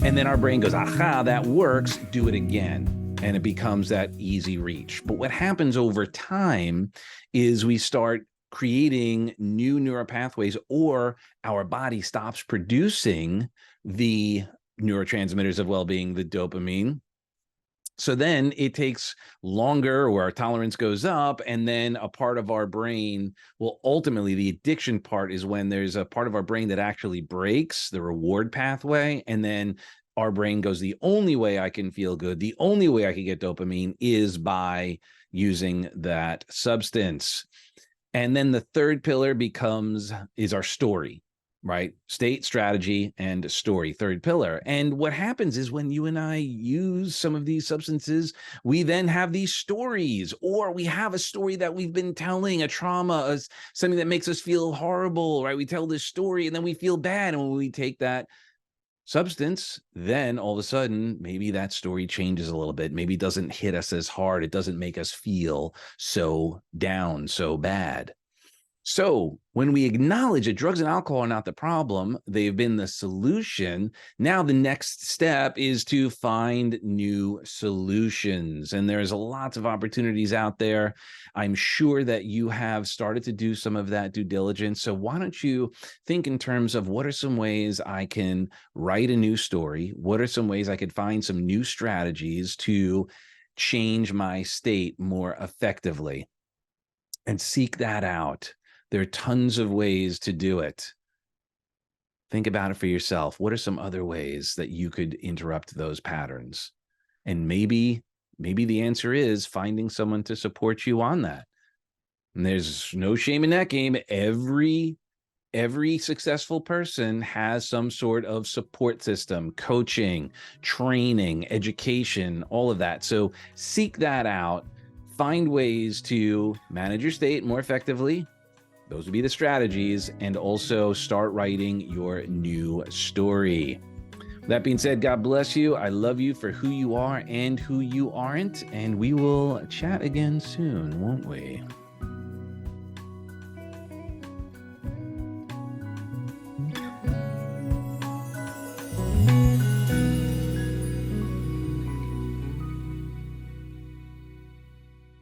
And then our brain goes, aha, that works, do it again. And it becomes that easy reach. But what happens over time is we start creating new neural pathways, or our body stops producing the neurotransmitters of well-being, the dopamine. So then it takes longer, or our tolerance goes up, and then a part of our brain will ultimately, the addiction part is when there's a part of our brain that actually breaks the reward pathway. And then our brain goes, the only way I can feel good, the only way I can get dopamine is by using that substance. And then the third pillar is our story, right? State, strategy, and story, third pillar. And what happens is when you and I use some of these substances, we then have these stories, or we have a story that we've been telling, a trauma, something that makes us feel horrible, right? We tell this story and then we feel bad. And when we take that substance, then all of a sudden, maybe that story changes a little bit. Maybe it doesn't hit us as hard. It doesn't make us feel so down, so bad. So when we acknowledge that drugs and alcohol are not the problem, they've been the solution. Now the next step is to find new solutions. And there's lots of opportunities out there. I'm sure that you have started to do some of that due diligence. So why don't you think in terms of, what are some ways I can write a new story? What are some ways I could find some new strategies to change my state more effectively? And seek that out. There are tons of ways to do it. Think about it for yourself. What are some other ways that you could interrupt those patterns? And maybe the answer is finding someone to support you on that. And there's no shame in that game. Every successful person has some sort of support system, coaching, training, education, all of that. So seek that out. Find ways to manage your state more effectively. Those would be the strategies, and also start writing your new story. That being said, God bless you. I love you for who you are and who you aren't, and we will chat again soon, won't we?